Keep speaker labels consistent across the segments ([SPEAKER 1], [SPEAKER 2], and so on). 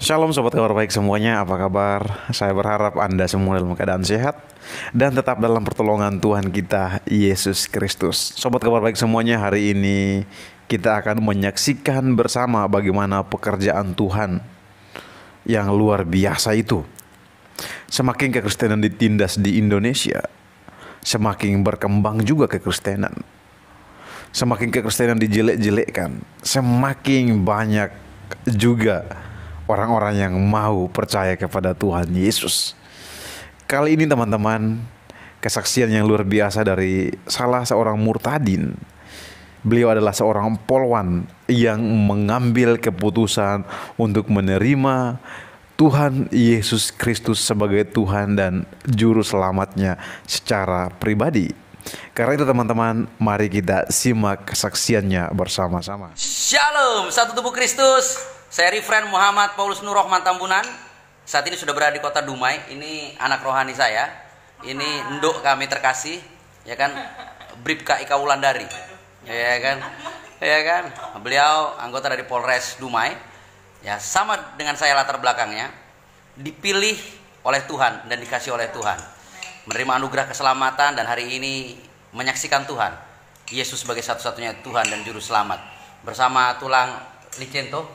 [SPEAKER 1] Shalom sobat kabar baik semuanya, apa kabar? Saya berharap Anda semua dalam keadaan sehat dan tetap dalam pertolongan Tuhan kita Yesus Kristus. Sobat kabar baik semuanya, hari ini kita akan menyaksikan bersama bagaimana pekerjaan Tuhan yang luar biasa itu. Semakin kekristenan ditindas di Indonesia, semakin berkembang juga kekristenan. Semakin kekristenan dijelek-jelekkan, semakin banyak juga orang-orang yang mau percaya kepada Tuhan Yesus. Kali ini teman-teman, kesaksian yang luar biasa dari salah seorang murtadin. Beliau adalah seorang polwan yang mengambil keputusan untuk menerima Tuhan Yesus Kristus sebagai Tuhan dan Juru Selamatnya secara pribadi. Karena itu teman-teman, mari kita simak kesaksiannya bersama-sama.
[SPEAKER 2] Shalom, satu tubuh Kristus. Saya Rifren Muhammad Paulus Nur Rahman Tambunan. Saat ini sudah berada di kota Dumai. Ini anak rohani saya. Ini nduk kami terkasih, ya kan? Bribka Ika Wulandari. Ya kan? Ya kan? Beliau anggota dari Polres Dumai. Ya, sama dengan saya latar belakangnya. Dipilih oleh Tuhan dan dikasih oleh Tuhan. Menerima anugerah keselamatan dan hari ini menyaksikan Tuhan Yesus sebagai satu-satunya Tuhan dan Juru Selamat. Bersama tulang Licento,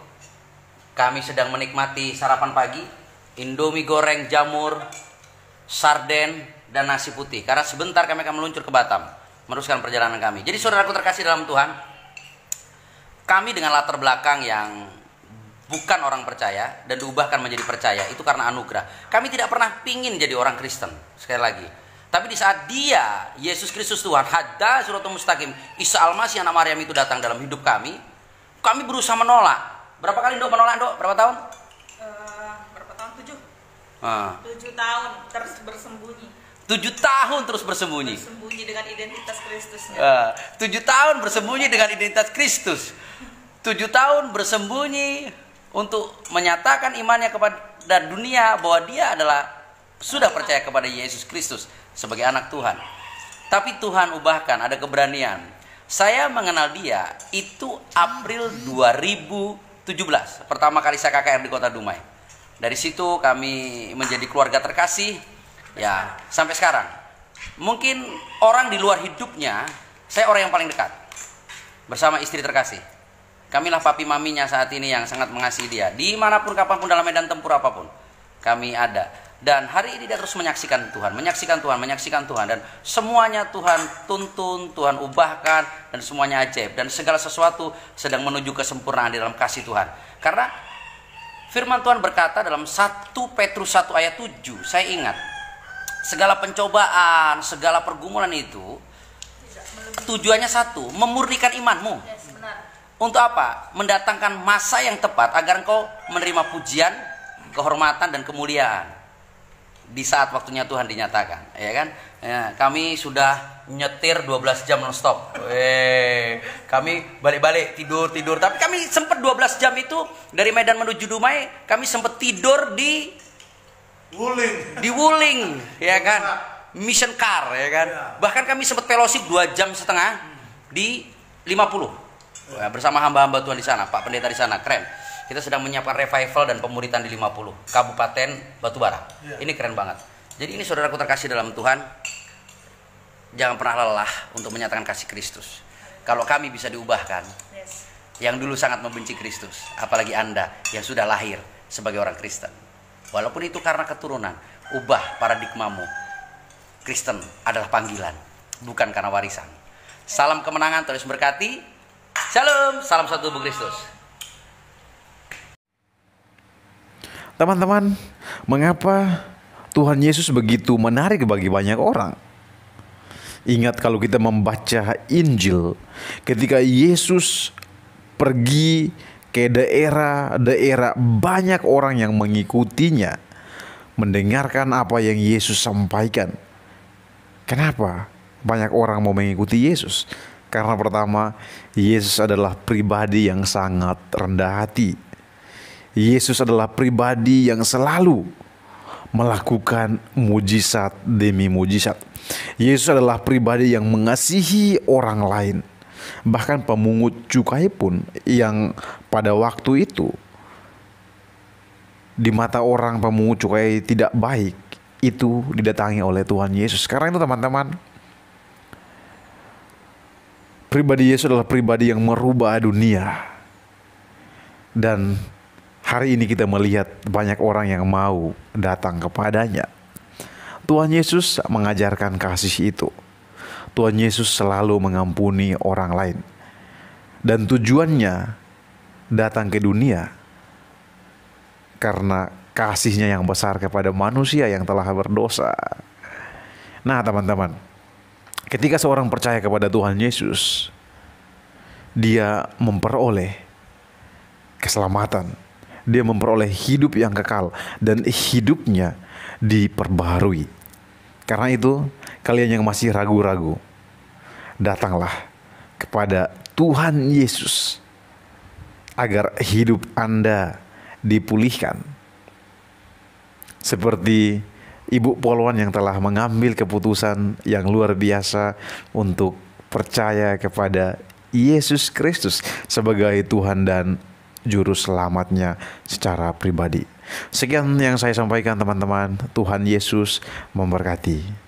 [SPEAKER 2] kami sedang menikmati sarapan pagi, Indomie goreng, jamur, sarden, dan nasi putih. Karena sebentar kami akan meluncur ke Batam, meneruskan perjalanan kami. Jadi saudaraku terkasih dalam Tuhan, kami dengan latar belakang yang bukan orang percaya dan diubahkan menjadi percaya, itu karena anugerah. Kami tidak pernah pingin jadi orang Kristen, sekali lagi. Tapi di saat dia, Yesus Kristus Tuhan, Hada Suratul Mustaqim, Isa Al-Masih anak Maryam itu datang dalam hidup kami berusaha menolak. Berapa kali Dok menolak, Dok? Berapa tahun?
[SPEAKER 3] Berapa tahun? 7 tahun terus bersembunyi.
[SPEAKER 2] 7 tahun terus bersembunyi.
[SPEAKER 3] Bersembunyi dengan identitas Kristusnya.
[SPEAKER 2] 7 tahun bersembunyi dengan identitas Kristus. 7 tahun bersembunyi untuk menyatakan imannya kepada dunia bahwa dia adalah sudah percaya kepada Yesus Kristus sebagai anak Tuhan. Tapi Tuhan ubahkan, ada keberanian. Saya mengenal dia itu April 2017. Pertama kali saya KKR di kota Dumai. Dari situ kami menjadi keluarga terkasih. Ya, sampai sekarang. Mungkin orang di luar hidupnya, saya orang yang paling dekat. Bersama istri terkasih. Kamilah papi maminya saat ini yang sangat mengasihi dia. Dimanapun, kapanpun, dalam medan tempur apapun, kami ada. Dan hari ini dia terus menyaksikan Tuhan. Dan semuanya Tuhan tuntun, Tuhan ubahkan, dan semuanya ajaib. Dan segala sesuatu sedang menuju kesempurnaan di dalam kasih Tuhan. Karena firman Tuhan berkata dalam 1 Petrus 1 ayat 7, saya ingat, segala pencobaan, segala pergumulan itu tujuannya satu, memurnikan imanmu. Untuk apa? Mendatangkan masa yang tepat agar engkau menerima pujian, kehormatan, dan kemuliaan di saat waktunya Tuhan dinyatakan, ya kan? Ya, kami sudah nyetir 12 jam non-stop. Kami balik-balik tidur. Tapi kami sempat 12 jam itu dari Medan menuju Dumai, kami sempat tidur di Wuling, ya kan? Mission car, ya kan? Bahkan kami sempat fellowship 2 jam setengah di 50. Ya, bersama hamba-hamba Tuhan di sana, Pak Pendeta di sana, keren. Kita sedang menyiapkan revival dan pemuritan di 50 Kabupaten Batubara. Ini keren banget. Jadi ini saudaraku terkasih dalam Tuhan, jangan pernah lelah untuk menyatakan kasih Kristus. Kalau kami bisa diubahkan, yang dulu sangat membenci Kristus, apalagi Anda yang sudah lahir sebagai orang Kristen. Walaupun itu karena keturunan, ubah paradigmamu. Kristen adalah panggilan, bukan karena warisan. Salam kemenangan, terus berkati. Shalom, salam satu tubuh Kristus.
[SPEAKER 1] Teman-teman, mengapa Tuhan Yesus begitu menarik bagi banyak orang? Ingat kalau kita membaca Injil, ketika Yesus pergi ke daerah-daerah, banyak orang yang mengikutinya, mendengarkan apa yang Yesus sampaikan. Kenapa banyak orang mau mengikuti Yesus? Karena pertama, Yesus adalah pribadi yang sangat rendah hati. Yesus adalah pribadi yang selalu melakukan mujizat demi mujizat. Yesus adalah pribadi yang mengasihi orang lain. Bahkan pemungut cukai pun yang pada waktu itu di mata orang pemungut cukai tidak baik, itu didatangi oleh Tuhan Yesus. Karena itu teman-teman, pribadi Yesus adalah pribadi yang merubah dunia. Dan hari ini kita melihat banyak orang yang mau datang kepadanya. Tuhan Yesus mengajarkan kasih itu. Tuhan Yesus selalu mengampuni orang lain. Dan tujuannya datang ke dunia karena kasihnya yang besar kepada manusia yang telah berdosa. Nah teman-teman, ketika seorang percaya kepada Tuhan Yesus, dia memperoleh keselamatan. Dia memperoleh hidup yang kekal dan hidupnya diperbaharui. Karena itu, kalian yang masih ragu-ragu, datanglah kepada Tuhan Yesus agar hidup Anda dipulihkan. Seperti Ibu Polwan yang telah mengambil keputusan yang luar biasa untuk percaya kepada Yesus Kristus sebagai Tuhan dan Juru Selamatnya secara pribadi. Sekian yang saya sampaikan teman-teman. Tuhan Yesus memberkati.